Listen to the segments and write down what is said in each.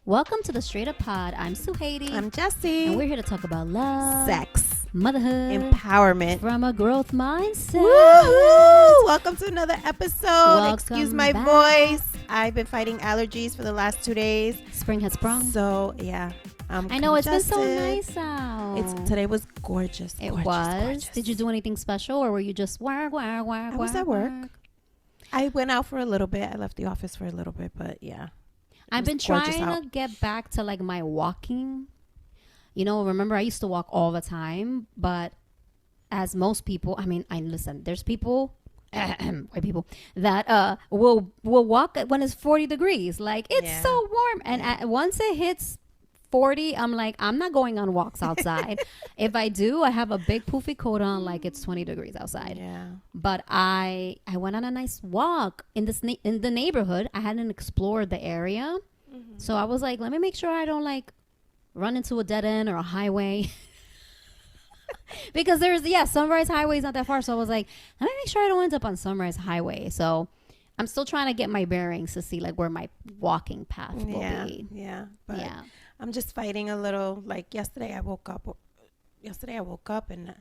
Welcome to the Straight Up Pod. I'm Sujeiry. I'm Jessi. And we're here to talk about love, sex, motherhood, empowerment from a growth mindset. Woohoo! Welcome to another episode. Welcome Excuse my back. voice. I've been fighting allergies for the last 2 days. Spring has sprung. So, yeah. I know it's been so congested. nice out. Today was gorgeous. It gorgeous, was. gorgeous. Did you do anything special or were you just work? I was at work. I went out for a little bit. I left the office for a little bit, but yeah. I've been trying to get back to like my walking. You know, remember I used to walk all the time, but as most people, listen, there's people, white people that will walk when it's 40 degrees. Like it's so warm. And once it hits 40, I'm like, I'm not going on walks outside. If I do, I have a big poofy coat on like it's 20 degrees outside. Yeah. But I went on a nice walk in the neighborhood. I hadn't explored the area. Mm-hmm. So I was like, let me make sure I don't like run into a dead end or a highway. Because Sunrise Highway is not that far. So I was like, let me make sure I don't end up on Sunrise Highway. So I'm still trying to get my bearings to see like where my walking path will be. Yeah. But I'm just fighting a little. Like yesterday I woke up and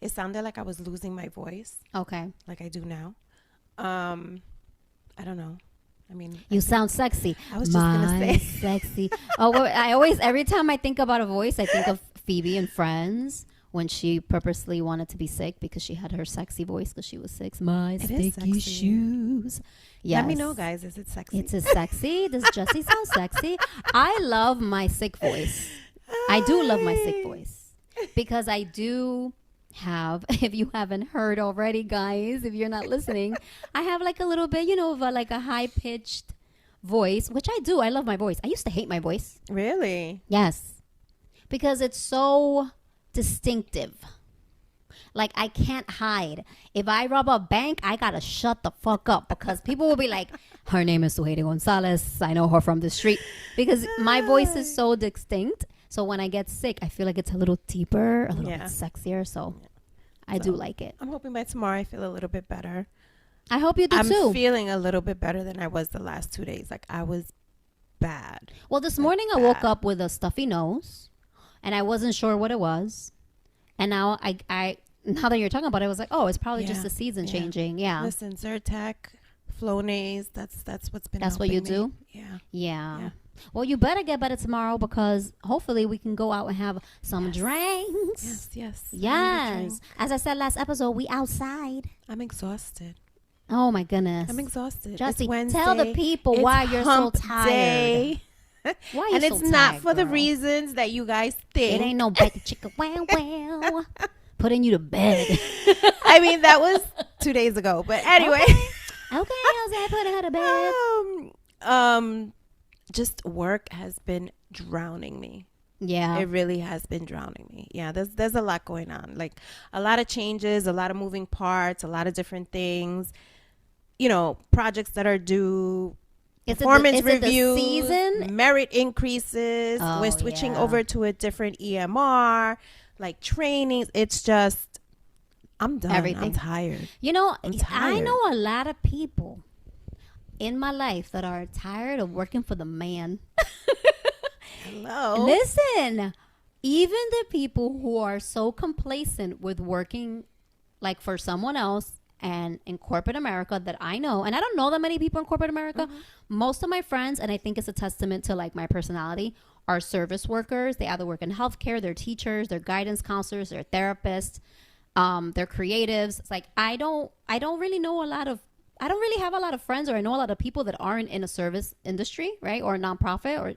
it sounded like I was losing my voice. Okay. Like I do now. I don't know. I mean, you sound sexy. I was just gonna say sexy. Oh, well, I always, every time I think about a voice, I think of Phoebe in Friends when she purposely wanted to be sick because she had her sexy voice because she was sick. My sticky shoes. Yes. Let me know, guys. Is it sexy? It's sexy. Does Jessi sound sexy? I love my sick voice. I do love my sick voice because I do have, if you haven't heard already, guys, if you're not listening, I have like a little bit, of like a high-pitched voice, which I do. I love my voice. I used to hate my voice. Really? Yes. Because it's so distinctive. Like, I can't hide. If I rob a bank, I gotta shut the fuck up because people will be like, her name is Sujeiry Gonzalez. I know her from the street. Because my voice is so distinct. So when I get sick, I feel like it's a little deeper, a little bit sexier. So I do like it. I'm hoping by tomorrow I feel a little bit better. I hope you do too. I'm feeling a little bit better than I was the last 2 days. Like I was bad. Well, this morning I woke up with a stuffy nose and I wasn't sure what it was. And now I now that you're talking about it, I was like, oh, it's probably just the season changing. Yeah. Listen, Zyrtec, Flonase, that's what's been That's what you do? Yeah. Well, you better get better tomorrow because hopefully we can go out and have some drinks. Yes. As I said last episode, we outside. I'm exhausted. Oh, my goodness. I'm exhausted. Jessi, tell the people why you're so tired. Day. Why you and it's so not tired, for the girl? reasons that you guys think. It ain't no back to chicken. Wow. Putting you to bed. I mean, that was 2 days ago. But anyway. Okay, I was like, putting her to bed. Just work has been drowning me. Yeah. It really has been drowning me. Yeah, there's a lot going on. Like a lot of changes, a lot of moving parts, a lot of different things. Projects that are due, performance reviews, season? Merit increases. We're switching over to a different EMR, like trainings. It's just, I'm done. Everything. I'm tired. I know a lot of people in my life that are tired of working for the man. Hello. Listen, even the people who are so complacent with working like for someone else and in corporate America that I know, and I don't know that many people in corporate America. Mm-hmm. Most of my friends, and I think it's a testament to like my personality, are service workers. They either work in healthcare, they're teachers, they're guidance counselors, they're therapists, they're creatives. It's like I don't really have a lot of friends, or I know a lot of people that aren't in a service industry, right? Or a nonprofit, or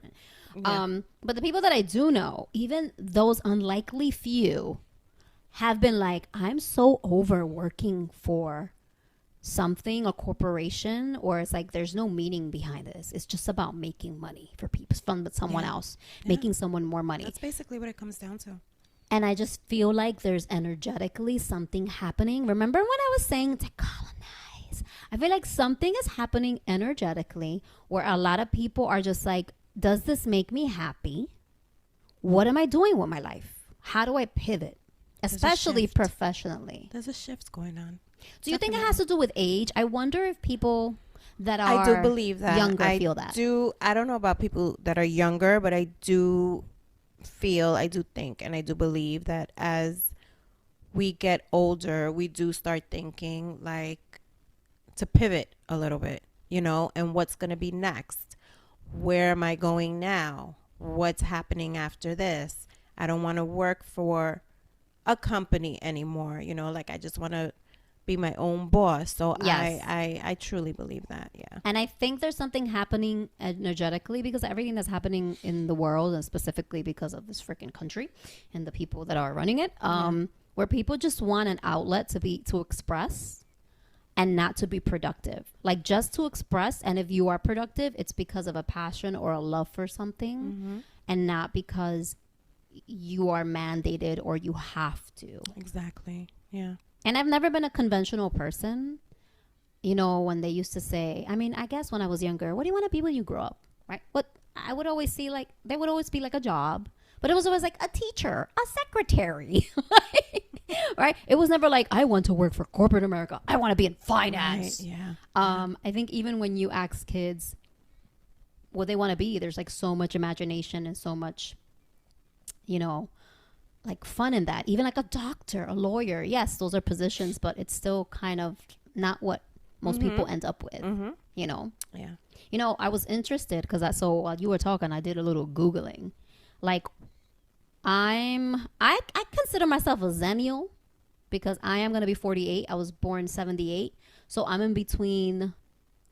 but the people that I do know, even those unlikely few, have been like, I'm so over working for something, a corporation, or it's like there's no meaning behind this. It's just about making money for people, fun with someone else, making someone more money. That's basically what it comes down to. And I just feel like there's energetically something happening. Remember when I was saying to colonize? I feel like something is happening energetically where a lot of people are just like, does this make me happy? What am I doing with my life? How do I pivot? Especially professionally. There's a shift going on. Do you think it has to do with age? I wonder if people that are I do believe that. younger feel that. I don't know about people that are younger, but I do think, and I do believe that as we get older, we do start thinking like to pivot a little bit, and what's going to be next? Where am I going now? What's happening after this? I don't want to work for a company anymore, like I just want to be my own boss. So yes. I truly believe that. Yeah. And I think there's something happening energetically because everything that's happening in the world, and specifically because of this freaking country and the people that are running it, where people just want an outlet to express and not to be productive, like just to express. And if you are productive, it's because of a passion or a love for something, and not because you are mandated or you have to. Exactly. Yeah. And I've never been a conventional person. When they used to say, I guess when I was younger, what do you want to be when you grow up? Right? What I would always see, like, they would always be like a job, but it was always like a teacher, a secretary, right? It was never like, I want to work for corporate America. I want to be in finance. Right, yeah. I think even when you ask kids what they want to be, there's like so much imagination and so much, like fun in that. Even like a doctor, a lawyer. Yes, those are positions, but it's still kind of not what most people end up with, Yeah. I was interested because so while you were talking, I did a little Googling. Like, I consider myself a Zennial because I am going to be 48. I was born 78. So I'm in between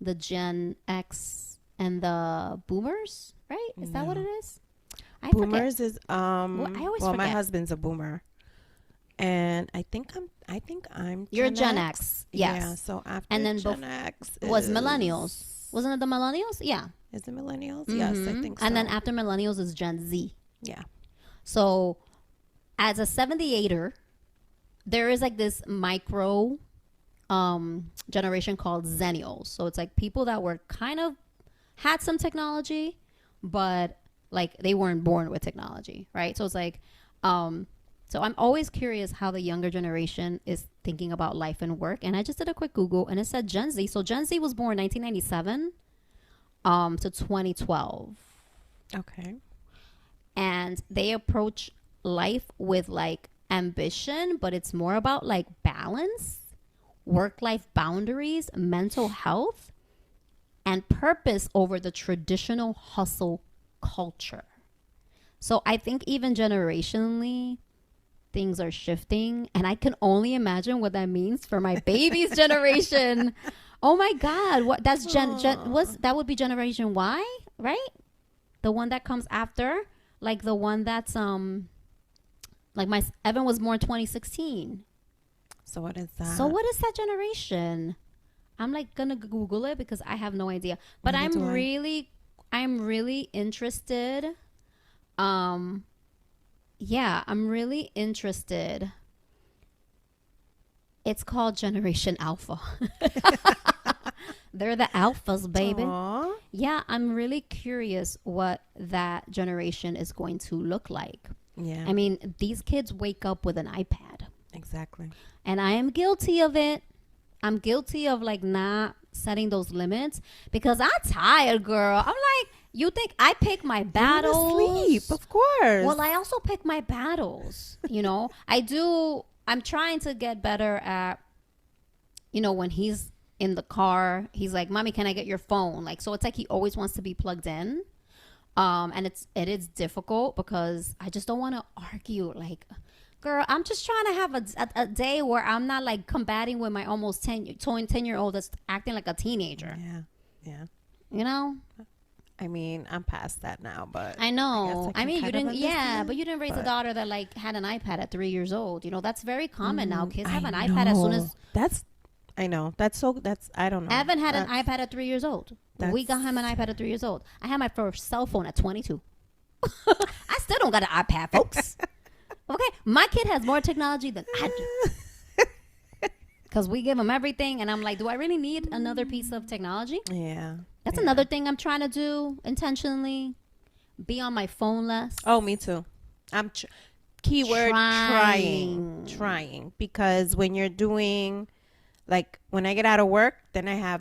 the Gen X and the Boomers, right? Is that what it is? Boomers forget. Is I always forget. My husband's a boomer, and I think I'm you're Gen X. Yes. Yeah, so after and then Gen X was millennials. Wasn't it the millennials? Yeah. Is it millennials? Yes, I think so. And then after millennials is Gen Z. Yeah. So as a 78er, there is like this micro generation called Zennials. So it's like people that were kind of had some technology, but like they weren't born with technology, right? So it's like, so I'm always curious how the younger generation is thinking about life and work. And I just did a quick Google and it said Gen Z. So Gen Z was born 1997 to 2012. Okay. And they approach life with like ambition, but it's more about like balance, work-life boundaries, mental health, and purpose over the traditional hustle culture. So I think even generationally, things are shifting, and I can only imagine what that means for my baby's generation. Oh my God, what that's that would be Generation Y, right? The one that comes after, like the one that's like my Evan was born 2016. So what is that? So what is that generation? I'm like gonna Google it because I have no idea. But I'm really interested. Yeah, I'm really interested. It's called Generation Alpha. They're the alphas, baby. Aww. Yeah, I'm really curious what that generation is going to look like. Yeah. I mean, these kids wake up with an iPad. Exactly. And I am guilty of it. I'm guilty of like not setting those limits because I'm tired, girl. I'm like, you think I pick my battles? Sleep, of course. Well, I also pick my battles. I'm trying to get better at, when he's in the car, he's like, Mommy, can I get your phone? Like, so it's like he always wants to be plugged in. And it is difficult because I just don't want to argue. Like, girl, I'm just trying to have a day where I'm not like combating with my almost 10-year-old that's acting like a teenager. Yeah. I mean, I'm past that now, but I know. I mean, you didn't. Yeah, but you didn't raise a daughter that like had an iPad at 3 years old. That's very common now. Kids have an iPad as soon as. I know. I don't know. Evan had an iPad at 3 years old. We got him an iPad at 3 years old. I had my first cell phone at 22. I still don't got an iPad, folks. Okay, my kid has more technology than I do. Because we give him everything, and I'm like, do I really need another piece of technology? Yeah. That's another thing I'm trying to do intentionally. Be on my phone less. Oh, me too. I'm keyword trying. Because when you're doing, like, when I get out of work, then I have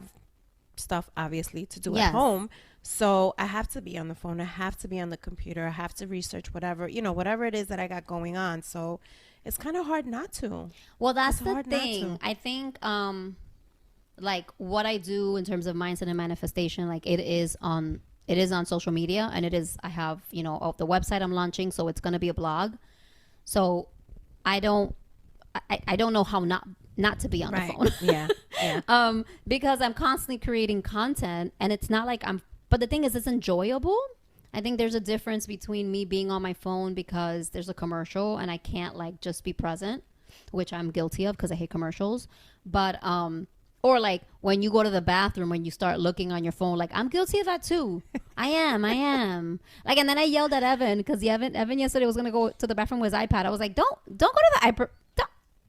stuff obviously to do Yes. at home. So I have to be on the phone. I have to be on the computer. I have to research whatever, whatever it is that I got going on. So it's kind of hard not to. Well, that's It's the hard not thing. to. I think like what I do in terms of mindset and manifestation, like it is on social media, and I have, of the website I'm launching, so it's going to be a blog. So I don't know how not to be on the phone. Yeah. Because I'm constantly creating content, and it's not like but the thing is, it's enjoyable. I think there's a difference between me being on my phone because there's a commercial and I can't like just be present, which I'm guilty of because I hate commercials. But or like when you go to the bathroom and you start looking on your phone, like I'm guilty of that too. I am. Like, and then I yelled at Evan because Evan yesterday was gonna go to the bathroom with his iPad. I was like, don't go to the iPad.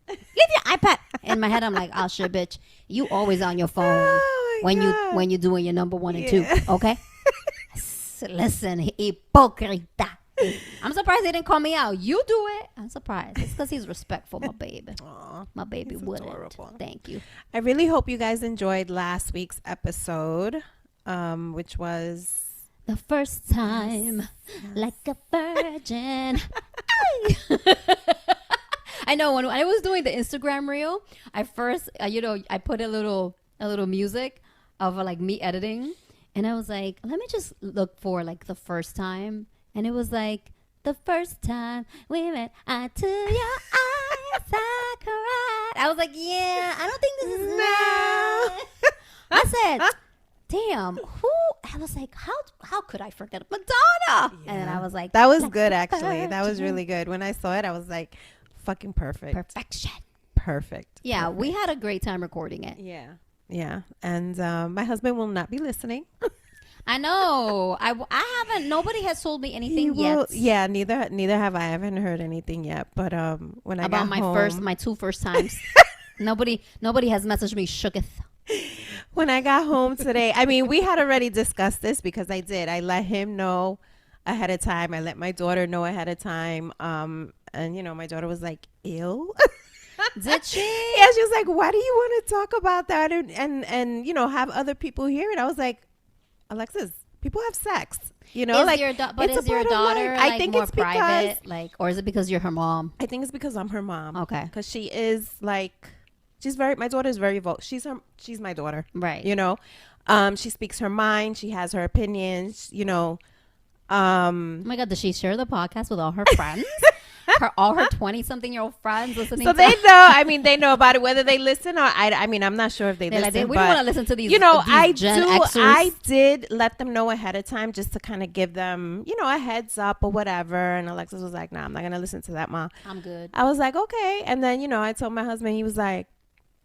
Leave your iPad. In my head, I'm like, oh shit, bitch, you always on your phone when you doing your number 1 and 2, okay? Listen, hypocrita. I'm surprised they didn't call me out. You do it. I'm surprised. It's because he's respectful, my baby. Aww, my baby wouldn't. Adorable. Thank you. I really hope you guys enjoyed last week's episode, which was the first time, like a virgin. I know when I was doing the Instagram reel, I first, I put a little music of like me editing, and I was like, let me just look for like the first time, and it was like the first time we met, to your eyes I cried. I was like, yeah, I don't think this is nice. I said, damn, I was like, how could I forget Madonna? Yeah. And then I was like, that was good actually. That was really good. When I saw it, I was like, fucking perfect. Perfection. Perfect. Yeah, perfect. We had a great time recording it. Yeah. And my husband will not be listening. I know. I haven't. Nobody has told me anything yet. Yeah, neither have I. I haven't heard anything yet. But when I got home, my two first times, nobody has messaged me shooketh. When I got home today, I mean, we had already discussed this because I did. I let him know ahead of time. I let my daughter know ahead of time. And my daughter was like, ew. Did she? Yeah, she was like, why do you want to talk about that and have other people hear it? I was like, Alexis, people have sex. But is your daughter like, I think more it's private? because, like, or is it because you're her mom? I think it's because I'm her mom. Okay. Because she is like, my daughter is very vocal. She's my daughter. Right. She speaks her mind. She has her opinions, Oh my God, does she share the podcast with all her friends? all her 20-something-year-old friends listening. So they know. I mean, they know about it. Whether they listen or I mean, I'm not sure if they listen. Like, we don't want to listen to these. I did let them know ahead of time just to kind of give them, a heads up or whatever. And Alexis was like, "Nah, I'm not gonna listen to that, Ma. I'm good." I was like, "Okay." And then I told my husband. He was like,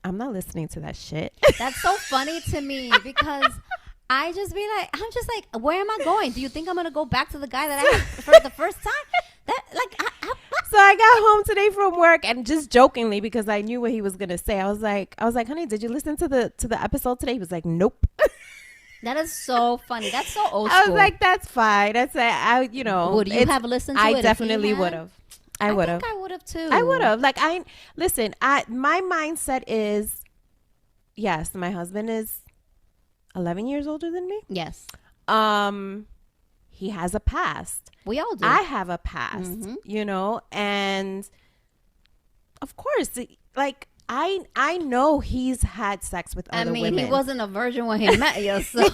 "I'm not listening to that shit." That's so funny to me because I'm just like, where am I going? Do you think I'm gonna go back to the guy that I had for the first time? So I got home today from work and just jokingly, because I knew what he was gonna say, I was like, honey, did you listen to the episode today? He was like, nope. That is so funny. That's so old school. I was like, that's fine. That's would you have listened to it? I definitely would have. I would have. I would have too. I would have. Like, my mindset is, yes, my husband is 11 years older than me. Yes. He has a past. We all do. I have a past, and of course, like I know he's had sex with other women. He wasn't a virgin when he met you, so and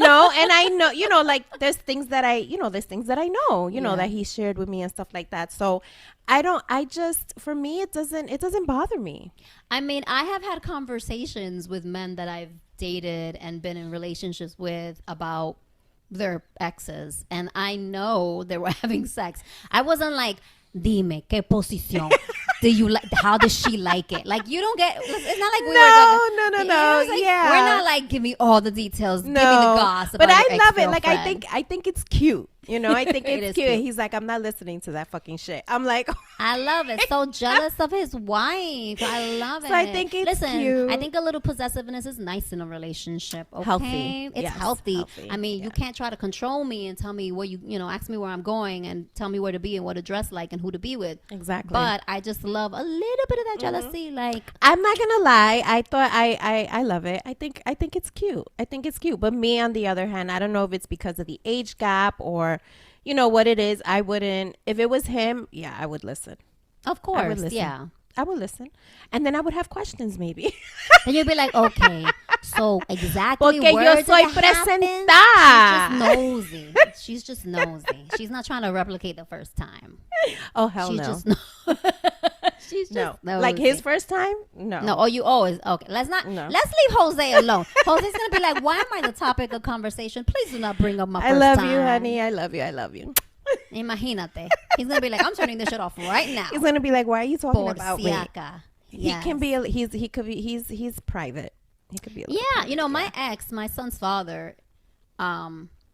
I know, like there's things that I know, that he shared with me and stuff like that. So for me, it doesn't bother me. I mean, I have had conversations with men that I've dated and been in relationships with about their exes, and I know they were having sex. I wasn't like, dime qué posición do you like, how does she like it? Like, you don't get, it's not like we were no, like, yeah, we're not like, give me all the details, give me the gossip. But I love it. Like, I think it's cute. You know, I think It it's is cute. cute. He's like, I'm not listening to that fucking shit. I'm like, I love it. So jealous of his wife. I love it. So I think it's cute. I think a little possessiveness is nice in a relationship. Okay? Healthy. It's Yes, healthy. healthy. I mean, Yeah. you can't try to control me and tell me where ask me where I'm going and tell me where to be and what to dress like and who to be with. Exactly. But I just love a little bit of that jealousy. Like, I'm not gonna lie. I thought I love it. I think it's cute. I think it's cute. But me, on the other hand, I don't know if it's because of the age gap or, you know, what it is. I wouldn't. If it was him, yeah, I would listen. of I would course, listen. yeah. I would listen, and then I would have questions maybe. And you'll be like, okay, so exactly Porque where yo did soy it happen? presentada. She's just nosy. She's not trying to replicate the first time. Oh hell She's no. just she's just No. Like his first time? No. No, oh, you always okay. Let's leave Jose alone. Jose's gonna be like, why am I the topic of conversation? Please do not bring up my I first love time. you, honey. I love you. I love you. Imagínate. He's gonna be like, I'm turning this shit off right now. He's gonna be like, why are you talking about me? Porciaca. He Yes. can be. He could be. He's private. He could be. A little Yeah, private, you know, my ex, my son's father,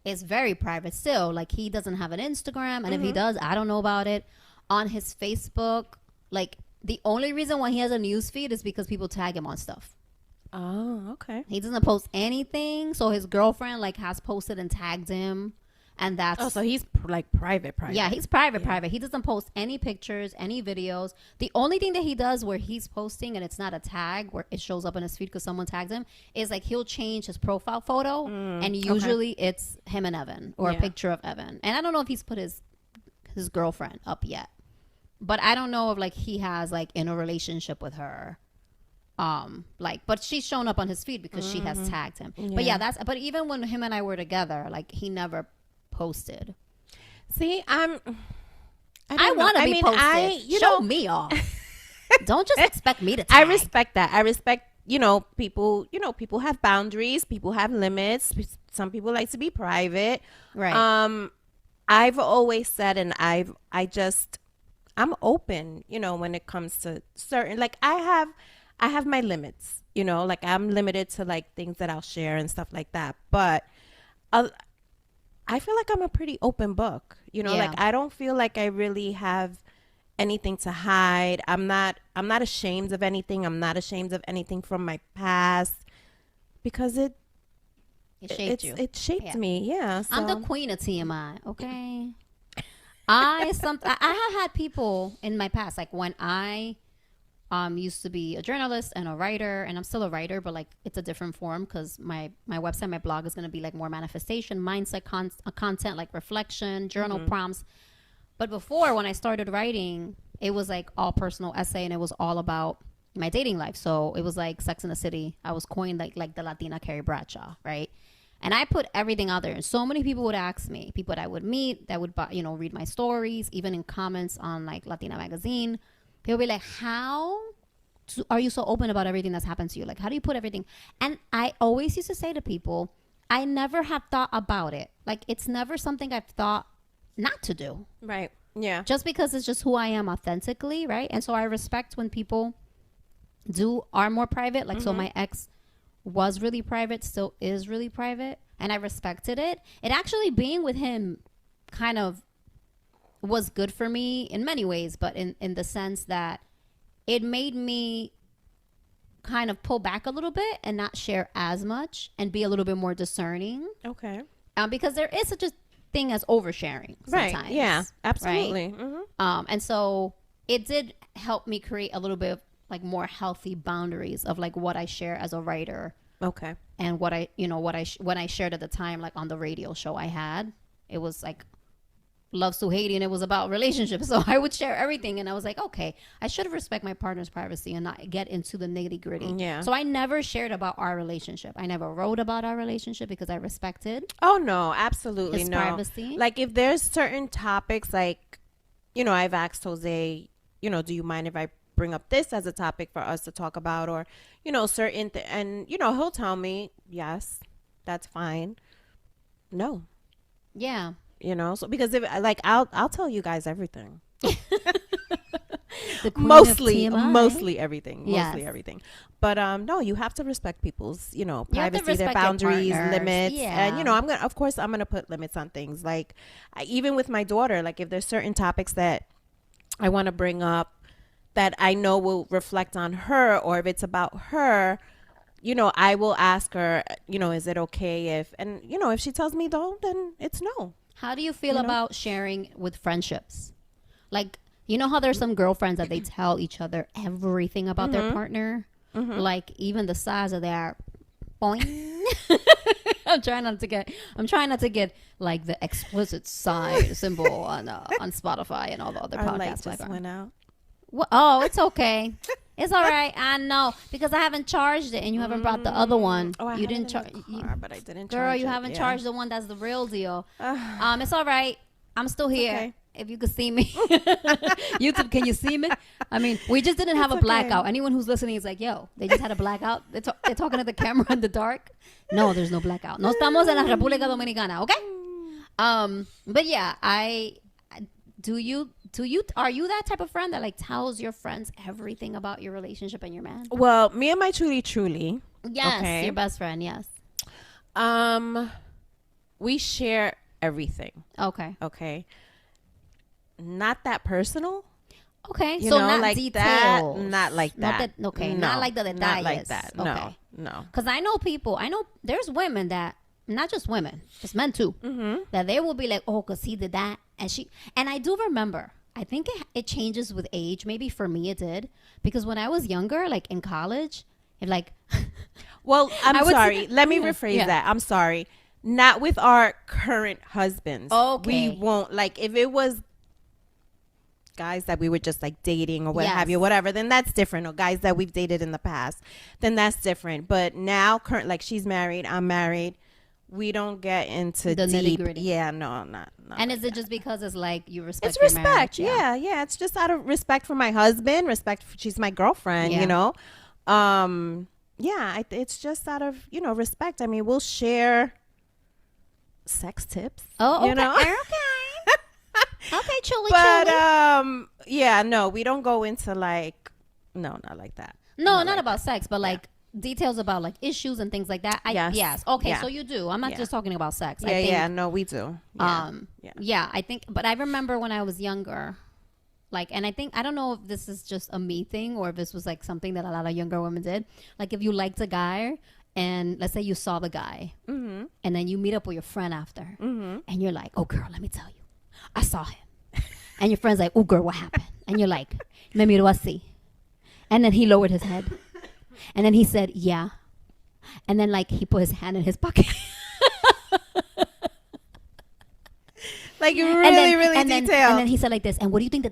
is very private still. Like, he doesn't have an Instagram, and if he does, I don't know about it. On his Facebook, like, the only reason why he has a news feed is because people tag him on stuff. Oh, okay. He doesn't post anything, so his girlfriend like has posted and tagged him, and that's So he's like private. yeah, he's private. He doesn't post any pictures, any videos. The only thing that he does where he's posting and it's not a tag where it shows up in his feed because someone tags him is like he'll change his profile photo, and usually it's him and Evan or a picture of Evan. And I don't know if he's put his girlfriend up yet, but I don't know if like he has like in a relationship with her. But she's shown up on his feed because she has tagged him. Yeah. But but even when him and I were together, like he never posted. See, I want to be posted. Show me off. Don't just expect me to tag. I respect that. I respect, people have boundaries. People have limits. Some people like to be private. Right. I've always said, and I'm open, when it comes to certain, like I have my limits, like I'm limited to like things that I'll share and stuff like that. But I feel like I'm a pretty open book, like I don't feel like I really have anything to hide. I'm not ashamed of anything. I'm not ashamed of anything from my past because it shaped you. It shaped me. Yeah. So. I'm the queen of TMI. Okay. I have had people in my past, like when I used to be a journalist and a writer, and I'm still a writer, but like it's a different form because my website, my blog is going to be like more manifestation, mindset content, like reflection, journal prompts. But before, when I started writing, it was like all personal essay, and it was all about my dating life. So it was like Sex in the City. I was coined like the Latina Carrie Bradshaw, right? And I put everything out there. And so many people would ask me, people that I would meet, that would, read my stories, even in comments on like Latina magazine. People would be like, how are you so open about everything that's happened to you? Like, how do you put everything? And I always used to say to people, I never have thought about it. Like, it's never something I've thought not to do. Right. Yeah. Just because it's just who I am authentically, right? And so I respect when people are more private. Like, so my ex was really private, still is really private, and I respected it. It actually, being with him kind of was good for me in many ways, but in the sense that it made me kind of pull back a little bit and not share as much and be a little bit more discerning. Okay. Because there is such a thing as oversharing sometimes. Right. Yeah, absolutely. Right? And so it did help me create a little bit of like more healthy boundaries of like what I share as a writer. Okay. And what when I shared at the time, like on the radio show I had, it was like Love Sujeiry, and it was about relationships. So I would share everything, and I was like, okay, I should respect my partner's privacy and not get into the nitty gritty. Yeah. So I never shared about our relationship. I never wrote about our relationship because I respected. Oh no, absolutely his no. privacy. Like if there's certain topics, like, I've asked Jose, do you mind if I bring up this as a topic for us to talk about, or, certain and he'll tell me, yes, that's fine. No. Yeah. So because if like I'll tell you guys everything. The queen mostly of TMI. mostly everything. Yes. Mostly everything. But no, you have to respect people's, You have to privacy, their respect your boundaries, partners. limits. Yeah. And of course I'm gonna put limits on things. Like even with my daughter, like if there's certain topics that I want to bring up that I know will reflect on her, or if it's about her, I will ask her, is it okay if she tells me don't, then it's no. How do you feel about sharing with friendships? Like, you know how there's some girlfriends that they tell each other everything about their partner? Like even the size of their boing. I'm trying not to get like the explicit sign symbol on Spotify and all the other Our podcasts. light just went out. Oh, it's okay. It's all right. I know because I haven't charged it and you haven't brought the other one. Oh, you didn't charge. But I didn't. Girl, charge you it. haven't Yeah. charged the one that's the real deal. It's all right. I'm still here. Okay. If you could see me, YouTube, can you see me? I mean, we just didn't have a blackout. Anyone who's listening is like, yo, they just had a blackout. They're talking to the camera in the dark. No, there's no blackout. No estamos en la República Dominicana, okay? But yeah, are you that type of friend that like tells your friends everything about your relationship and your man? Well, me and my truly. Yes, okay. your best friend, yes. We share everything. Okay. Okay. Not that personal. Okay, You so know, not like details. that. Not like that. Not No, like the detalles. Not like that. No, Okay. no. Because I know there's women that, not just women, it's men too, that they will be like, oh, because he did that. And I do remember, I think it changes with age. Maybe for me it did. Because when I was younger, like in college, Well, I'm sorry. say- Let me yeah, rephrase yeah. that. I'm sorry. Not with our current husbands. Okay. We won't, like, if it was guys that we were just like dating or what Yes. have you, whatever, then that's different. Or guys that we've dated in the past, then that's different. But now, like, she's married, I'm married. We don't get into The deep. nitty-gritty. Yeah, no, not. and is it just because it's like you respect It's your respect. marriage? Yeah. It's just out of respect for my husband, she's my girlfriend, Yeah. It's just out of, respect. I mean, we'll share sex tips. Oh, okay. Okay. Okay, truly. But no, we don't go into like, no, not like that. No, not about sex, but like details about like issues and things like that. Yes. Okay, Yeah. so you do. I'm not Yeah. just talking about sex. No, we do. Yeah. I think, but I remember when I was younger, like, and I don't know if this is just a me thing or if this was like something that a lot of younger women did. Like, if you liked a guy and let's say you saw the guy and then you meet up with your friend after and you're like, oh girl, let me tell you, I saw him. And your friend's like, oh girl, what happened? And you're like, me miro así. And then he lowered his head. And then he said, yeah. And then like he put his hand in his pocket. Like really detailed. And then he said like this. And what do you think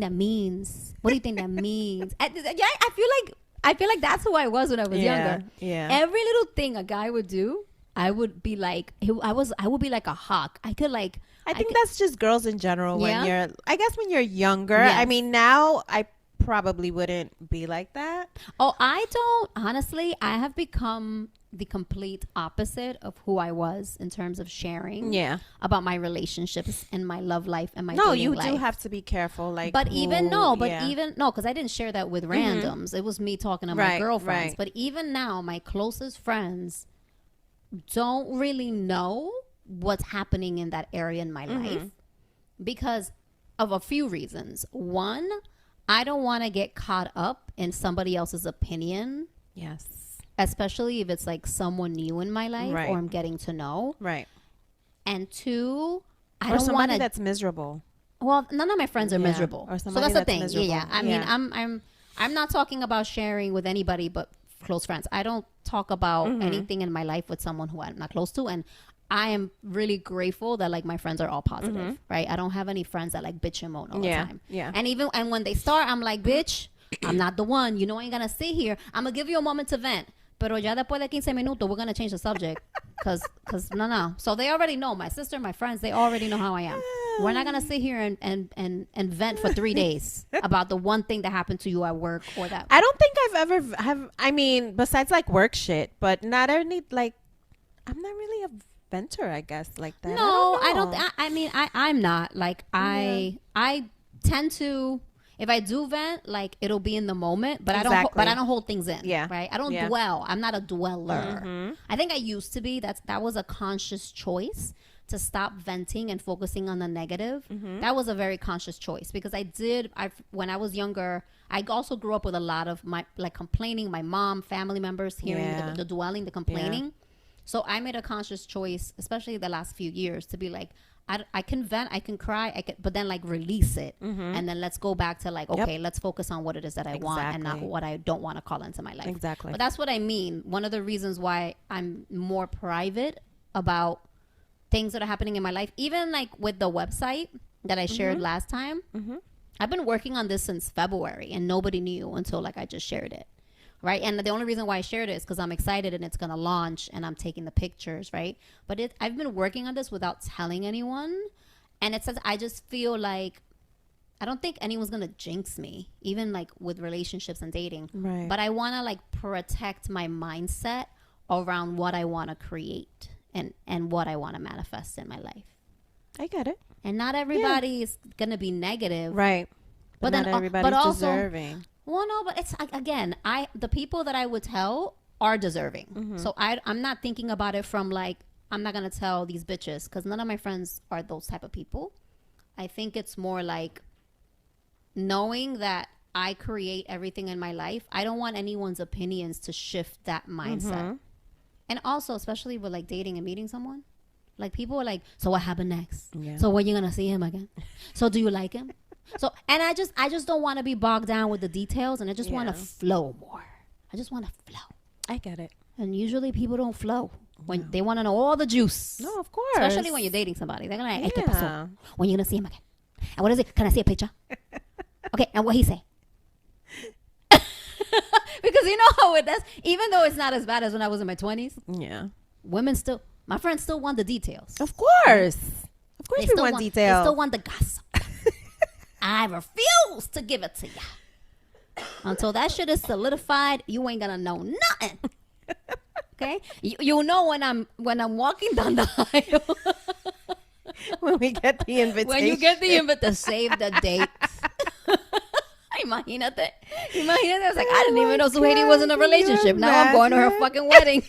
that means? What do you think that means? I feel like that's who I was when I was younger. Yeah. Every little thing a guy would do, I would be like, I would be like a hawk. I think that's just girls in general when when you're younger. Yes. I mean, now I probably wouldn't be like that. Oh, I don't. Honestly, I have become the complete opposite of who I was in terms of sharing about my relationships and my love life and my dating life. Do have to be careful. Like, Even because I didn't share that with randoms. It was me talking to my girlfriends. Right. But even now, my closest friends don't really know what's happening in that area in my life because of a few reasons. One, I don't want to get caught up in somebody else's opinion. Yes. Especially if it's like someone new in my life or I'm getting to know. Right. And two, I or don't want to. That's miserable. Well, none of my friends are miserable. Or so that's the thing. Miserable. Yeah. I mean, I'm not talking about sharing with anybody but close friends. I don't talk about anything in my life with someone who I'm not close to. And I am really grateful that like my friends are all positive, right? I don't have any friends that like bitch and moan all the time. Yeah. And when they start, I'm like, bitch, I'm not the one. You know, I ain't gonna sit here. I'm gonna give you a moment to vent. Pero ya después de 15 minutos, we're gonna change the subject, cause no. So they already know. My sister, my friends, they already know how I am. We're not gonna sit here and vent for 3 days about the one thing that happened to you at work or that. I don't think I've ever I mean, besides like work shit, but not any like. I'm not really a venter, I guess, like that. No, I don't. I mean, I'm not like I tend to. if I do vent, like it'll be in the moment, but Exactly. I don't hold things in. Yeah. Right. I don't dwell. I'm not a dweller. I think I used to be. That was a conscious choice to stop venting and focusing on the negative. That was a very conscious choice because when I was younger, I also grew up with a lot of my like complaining, my mom, family members hearing the dwelling, the complaining. So I made a conscious choice, especially the last few years, to be like, I can vent, I can cry, but then like release it. And then let's go back to like, okay, let's focus on what it is that I want and not what I don't want to call into my life. Exactly. But that's what I mean. One of the reasons why I'm more private about things that are happening in my life, even like with the website that I shared last time, I've been working on this since February and nobody knew until like I just shared it. Right. And the only reason why I shared it is because I'm excited and it's going to launch and I'm taking the pictures. Right. But I've been working on this without telling anyone. And it says I just feel like I don't think anyone's going to jinx me, even like with relationships and dating. Right. But I want to like protect my mindset around what I want to create and what I want to manifest in my life. I get it. And not everybody is going to be negative. Right. But not everybody's deserving. Well, no, but it's again, the people that I would tell are deserving. So I'm not thinking about it from like, I'm not going to tell these bitches because none of my friends are those type of people. I think it's more like knowing that I create everything in my life. I don't want anyone's opinions to shift that mindset. And also, especially with like dating and meeting someone, like people are like, so what happened next? Yeah. So when you going to see him again? So do you like him? So, and I just don't want to be bogged down with the details, and I just want to flow more. I just want to flow. I get it. And usually people don't flow when they want to know all the juice. No, of course. Especially when you're dating somebody. They're like, ¿Qué pasó? When you going to see him again? And what is it? Can I see a picture? Okay, and what he say? Because you know how it does. Even though it's not as bad as when I was in my 20s. Yeah. My friends still want the details. Of course. Of course we want details. They still want the gossip. I refuse to give it to you. Until that shit is solidified, you ain't gonna know nothing. Okay? You know when I'm walking down the aisle. When we get the invitation. When you get the invitation, save the dates. Imagínate. I was like, I didn't even know Sujeiry was in a relationship. Now I'm going to her fucking wedding.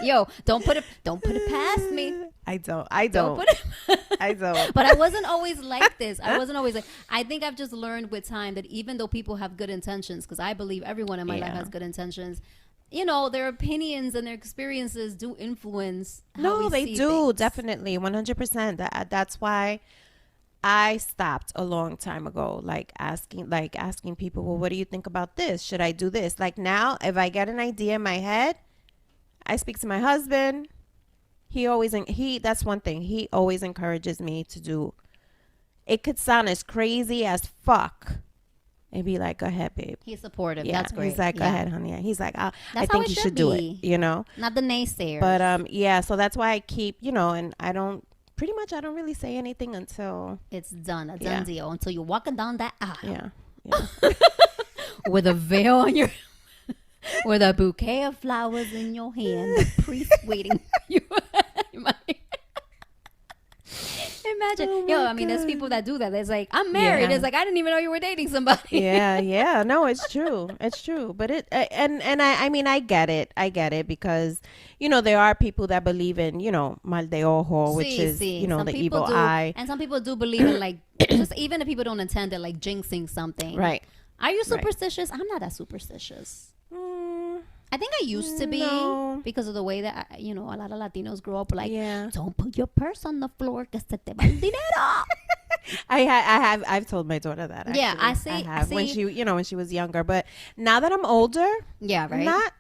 Yo, don't put it past me. I don't. I don't. But I wasn't always like this. I think I've just learned with time that even though people have good intentions, because I believe everyone in my life has good intentions, you know, their opinions and their experiences do influence how we see things. Definitely 100%. That's why I stopped a long time ago, asking people, well, what do you think about this? Should I do this? Like now, if I get an idea in my head, I speak to my husband. That's one thing. He always encourages me to do. It could sound as crazy as fuck. And be like, go ahead, babe. He's supportive. Yeah. That's great. He's like, go ahead, honey. He's like, I think you should do it, you know? Not the naysayers. But, so that's why I keep, you know, and I don't really say anything until it's done, a done deal, until you're walking down that aisle. Yeah. With a veil on your with a bouquet of flowers in your hand, the priest waiting for you. Imagine. I mean, there's people that do that. It's like, I'm married. It's like, I didn't even know you were dating somebody. Yeah. No, it's true. But I mean, I get it because, you know, there are people that believe in, you know, mal de ojo, which is, you know, the evil eye. And some people do believe in, like, just even if people don't intend it, like jinxing something. Right. Are you superstitious? I'm not that superstitious. I think I used to be because of the way that, you know, a lot of Latinos grow up like, don't put your purse on the floor que se te va el dinero. I've told my daughter that. Actually. Yeah, I see. When she was younger, but now that I'm older, right. Not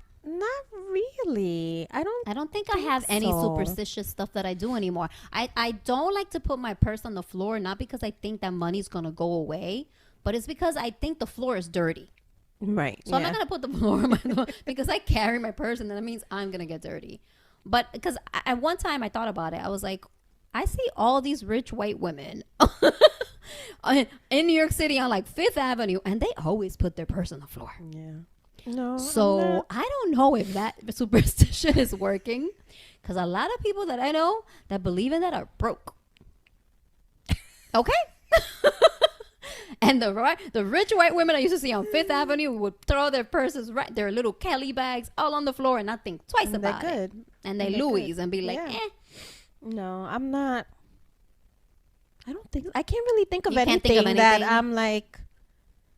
really. I don't think I have any superstitious stuff that I do anymore. I don't like to put my purse on the floor, not because I think that money's gonna go away, but it's because I think the floor is dirty. Right. So I'm not going to put the floor on my floor because I carry my purse and then that means I'm going to get dirty. But because at one time I thought about it, I was like, I see all these rich white women in New York City on like Fifth Avenue and they always put their purse on the floor. Yeah. No. So I don't know if that superstition is working because a lot of people that I know that believe in that are broke. Okay? And the rich white women I used to see on Fifth Avenue would throw their purses, their little Kelly bags, all on the floor and not think twice about it. And they Louis and be like, No, I'm not. I can't really think of anything that I'm like.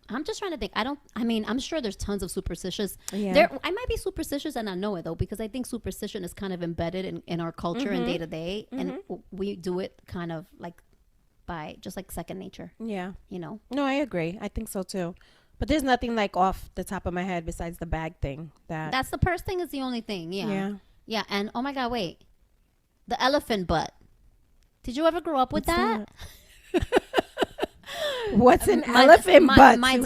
I'm just trying to think. I'm sure there's tons of superstitious. Yeah. I might be superstitious and not know it though, because I think superstition is kind of embedded in our culture and day to day. And we do it kind of like by just like second nature. Yeah. You know? No, I agree. I think so too. But there's nothing like off the top of my head besides the bag thing. That's the purse thing is the only thing. Yeah. Yeah. Yeah. And oh my God, wait. The elephant butt. Did you ever grow up with that? What's an elephant butt? My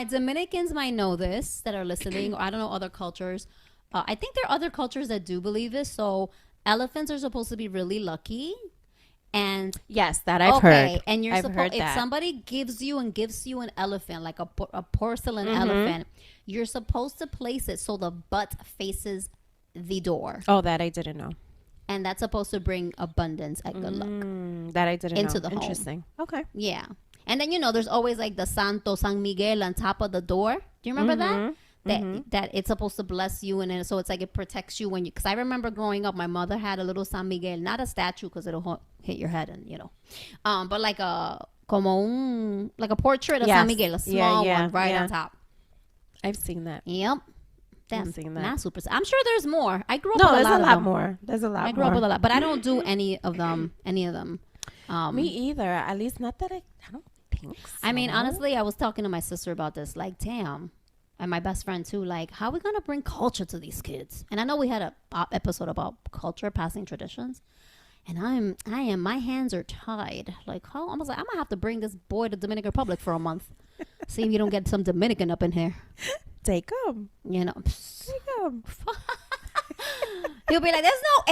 Dominicans might know this that are listening, or I don't know other cultures. I think there are other cultures that do believe this. So elephants are supposed to be really lucky. And yes, that I've heard. And you're supposed, if somebody gives you an elephant, like a porcelain elephant, you're supposed to place it so the butt faces the door. Oh, that I didn't know. And that's supposed to bring abundance and good luck. That I didn't know. Into the home. Interesting. Okay. Yeah. And then, there's always like the Santo San Miguel on top of the door. Do you remember that? That it's supposed to bless you, and then so it's like it protects you when you. Because I remember growing up, my mother had a little San Miguel, not a statue because it'll hit your head, and but like a portrait of San Miguel, a small one right on top. I've seen that. Yep. I've seen that. Not super. I'm sure there's more. I grew up with a lot of them. There's a lot more. There's a lot. I grew up with a lot, but I don't do any of them. Me either. At least not that I don't think so. I mean, honestly, I was talking to my sister about this. Like, damn. And my best friend too, like, how are we gonna bring culture to these kids? And I know we had a episode about culture, passing traditions, and my hands are tied. Like, how? I was like, I'm gonna have to bring this boy to Dominican Republic for a month. See if you don't get some Dominican up in here. Take him. Take him. He'll be like, there's no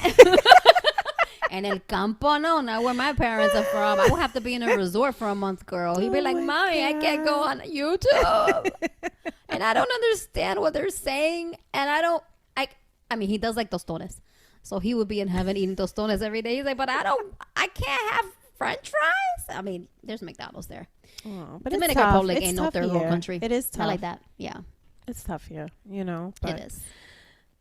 internet. And El Campo, no, not where my parents are from. I will have to be in a resort for a month, girl. He'd be like, Mommy, I can't go on YouTube. And I don't understand what they're saying. And I mean, he does like tostones. So he would be in heaven eating tostones every day. He's like, but I can't have French fries. I mean, there's McDonald's there. Oh, but Dominican Republic ain't no third world country. It is tough. I like that. Yeah. It's tough here, but it is.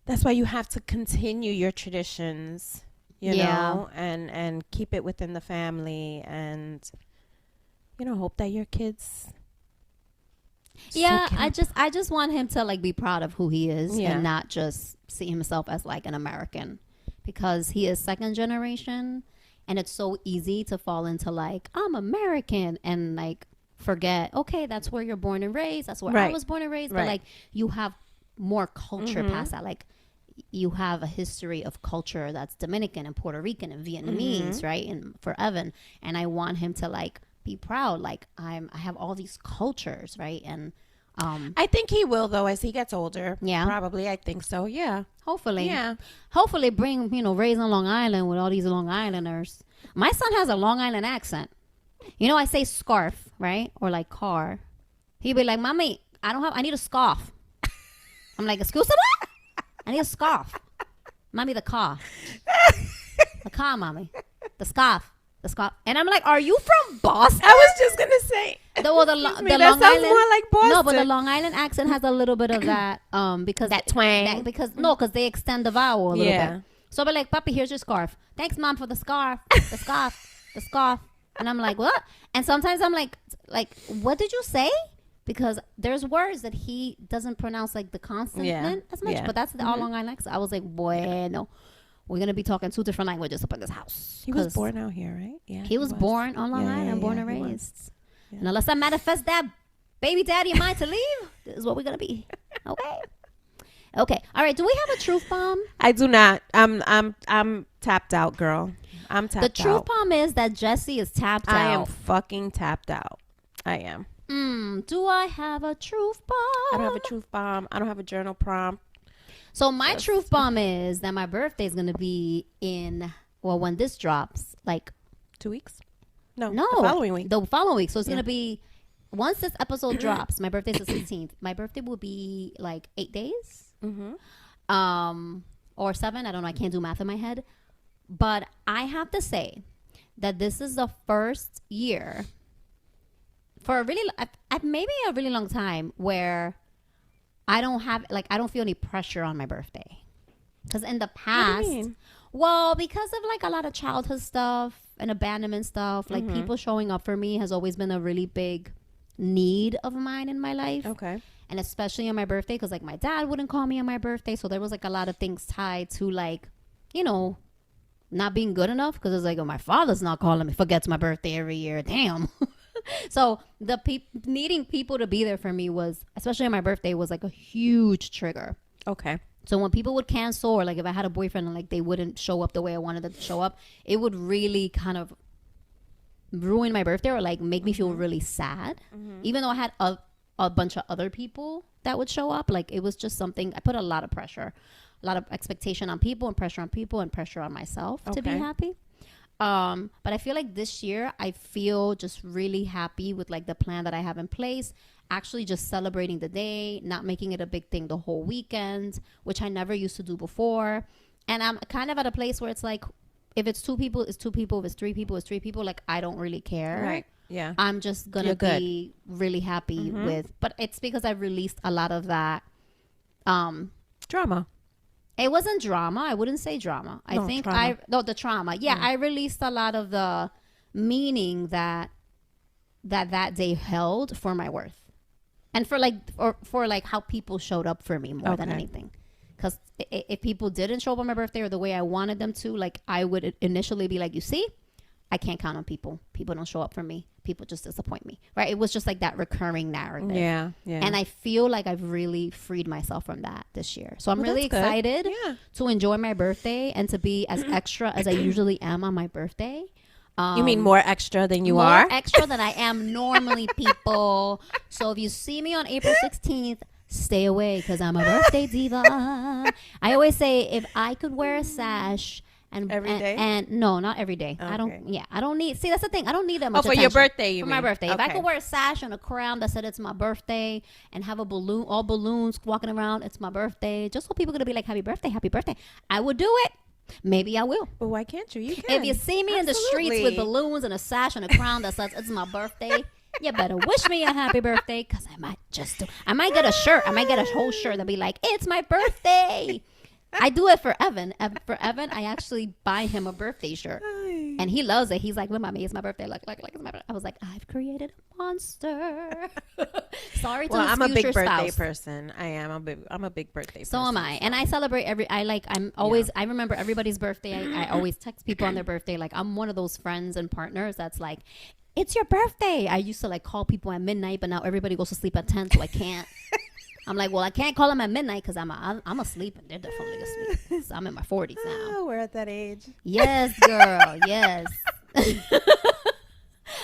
That's why you have to continue your traditions. You know, and keep it within the family, and hope that your kids. Yeah, I just want him to like be proud of who he is and not just see himself as like an American, because he is second generation, and it's so easy to fall into like, I'm American, and like forget, okay, that's where you're born and raised, that's where I was born and raised, but like you have more culture past that, like you have a history of culture that's Dominican and Puerto Rican and Vietnamese, right? And for Evan, and I want him to like be proud, like I have all these cultures, right? And I think he will, though, as he gets older. Yeah, probably. I think so. Yeah, hopefully. Yeah, hopefully bring raised on Long Island with all these Long Islanders. My son has a Long Island accent. I say scarf, right, or like car. He'd be like, Mommy, I need a scarf. I'm like, excuse me. I need a scarf. Mommy, the car. The car, Mommy. The scarf. The scarf. And I'm like, are you from Boston? I was just going to say. The Long Island, more like Boston. No, but the Long Island accent has a little bit of that. Because that twang. Because they extend the vowel a little bit. So I'll be like, Papi, here's your scarf. Thanks, Mom, for the scarf. The scarf. The scarf. And I'm like, what? And sometimes I'm like, what did you say? Because there's words that he doesn't pronounce like the consonant as much, but that's the all Long Island accent. I was like, bueno, we're gonna be talking two different languages up in this house. He was born out here, right? Yeah, he was born on Long Island, born and raised. Yeah. And unless I manifest that baby daddy of mine to leave, this is what we're gonna be. Okay. All right. Do we have a truth bomb? I do not. I'm tapped out, girl. I'm tapped out. The truth bomb is that Jessi is tapped out. I am fucking tapped out. I am. Do I have a truth bomb? I don't have a truth bomb. I don't have a journal prompt. So my truth bomb is that my birthday is going to be when this drops, like 2 weeks? No, the following week. The following week. So it's going to be, once this episode drops, my birthday is the 16th. My birthday will be like 8 days. Or 7. I don't know. I can't do math in my head. But I have to say that this is the first year for a really, maybe a really long time where I don't feel any pressure on my birthday. Because in the past, what do you mean? Well, because of like a lot of childhood stuff and abandonment stuff, like people showing up for me has always been a really big need of mine in my life. Okay. And especially on my birthday, because like my dad wouldn't call me on my birthday. So there was like a lot of things tied to like, you know, not being good enough. Because it's like, oh, my father's not calling me, forgets my birthday every year. Damn. So the needing people to be there for me was, especially on my birthday, was like a huge trigger. Okay. So when people would cancel, or like if I had a boyfriend and like they wouldn't show up the way I wanted them to show up, it would really kind of ruin my birthday or like make me feel really sad. Even though I had a bunch of other people that would show up, like it was just something, I put a lot of pressure, a lot of expectation on people and pressure on myself to be happy. But I feel like this year I feel just really happy with like the plan that I have in place, actually just celebrating the day, not making it a big thing the whole weekend, which I never used to do before. And I'm kind of at a place where it's like, if it's 2 people, it's 2 people. If it's 3 people, it's 3 people. Like, I don't really care. Right. Yeah. I'm just going to be really happy with, but it's because I've released a lot of that. Drama. It wasn't drama. I wouldn't say drama. I think the trauma. Yeah. I released a lot of the meaning that day held for my worth. And for like how people showed up for me more than anything. Because if people didn't show up on my birthday or the way I wanted them to, like I would initially be like, you see, I can't count on people. People don't show up for me. People just disappoint me. Right? It was just like that recurring narrative. Yeah. Yeah. And I feel like I've really freed myself from that this year. So I'm really excited to enjoy my birthday and to be as extra as I usually am on my birthday. You mean more extra than you are? More extra than I am normally, people. So if you see me on April 16th, stay away because I'm a birthday diva. I always say if I could wear a sash every day? And no, not every day. Okay. I don't need, see, that's the thing. I don't need that much for attention. your birthday, you For mean? my birthday. Okay. If I could wear a sash and a crown that said it's my birthday and have a balloon, all balloons walking around, it's my birthday, just so people are going to be like, happy birthday, I would do it. Maybe I will. But why can't you? You can. If you see me in the streets with balloons and a sash and a crown that says it's my birthday, you better wish me a happy birthday because I might get a shirt. I might get a whole shirt that'll be like, it's my birthday. I do it for Evan. For Evan, I actually buy him a birthday shirt. And he loves it. He's like, look, mommy, it's my birthday. Look, it's my birthday. I was like, I've created a monster. Sorry to his I'm a big future birthday spouse. person. I am. I'm a big birthday person. So am I. And I celebrate I remember everybody's birthday. I always text people on their birthday. Like, I'm one of those friends and partners that's like, it's your birthday. I used to like call people at midnight, but now everybody goes to sleep at 10, so I can't. I'm like, well, I can't call them at midnight because I'm asleep and they're definitely asleep. So I'm in my 40s now. Oh, we're at that age. Yes, girl. Yes.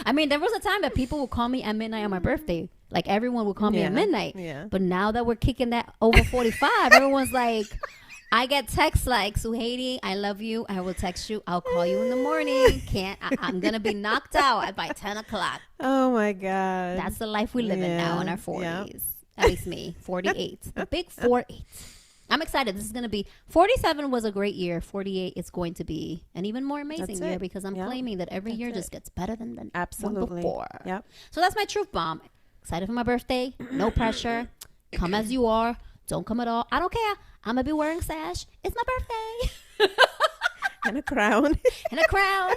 I mean, there was a time that people would call me at midnight on my birthday. Like, everyone would call me at midnight. Yeah. But now that we're kicking that over 45, everyone's like, I get texts like, Sujeiry, I love you. I will text you. I'll call you in the morning. I'm going to be knocked out by 10 o'clock. Oh, my God. That's the life we live in now in our 40s. Yeah. At least me, 48. The big 48. I'm excited. This is going to be, 47 was a great year. 48 is going to be an even more amazing year because I'm claiming that every year just gets better than the one before. Yep. So that's my truth bomb. Excited for my birthday. No pressure. Come as you are. Don't come at all. I don't care. I'm going to be wearing a sash. It's my birthday. And a crown. And a crown.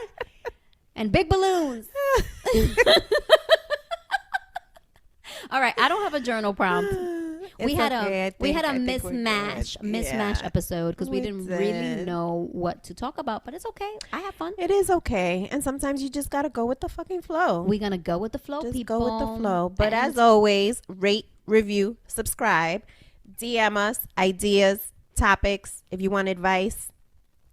And big balloons. All right, I don't have a journal prompt. We had a mismatch episode because we didn't really know what to talk about, but it's okay. I have fun. It is okay, and sometimes you just gotta go with the fucking flow. We're gonna go with the flow, just people. Go with the flow. But as always, rate, review, subscribe, DM us ideas, topics. If you want advice,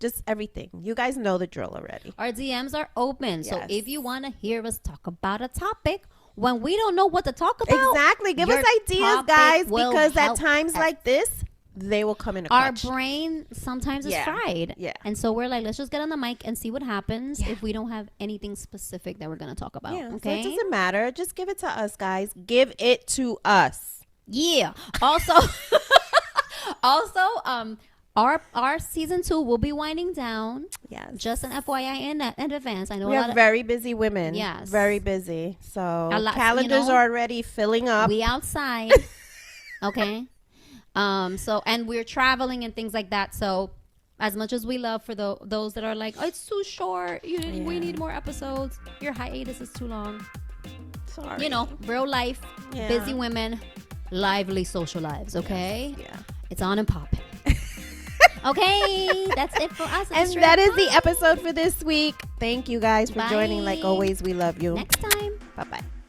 just everything. You guys know the drill already. Our DMs are open, so if you want to hear us talk about a topic. When we don't know what to talk about. Exactly. Give us ideas, guys, because at times like this, they will come in a clutch. Our brain sometimes is fried. Yeah. And so we're like, let's just get on the mic and see what happens if we don't have anything specific that we're going to talk about. Yeah. Okay. So it doesn't matter. Just give it to us, guys. Give it to us. Yeah. Also, our season 2 will be winding down. Yes. Just an FYI in advance. I know we are very busy women. Yes. Very busy. So you calendars know, are already filling up. We outside. Okay. So, and we're traveling and things like that. So as much as we love for those that are like, oh, it's too short. We need more episodes. Your hiatus is too long. Sorry. You know, real life, busy women, lively social lives. Okay. Yes. Yeah. It's on and popping. Okay, that's it for us. And that is the episode for this week. Thank you guys for Bye. joining. Like always, we love you. Next time. Bye-bye.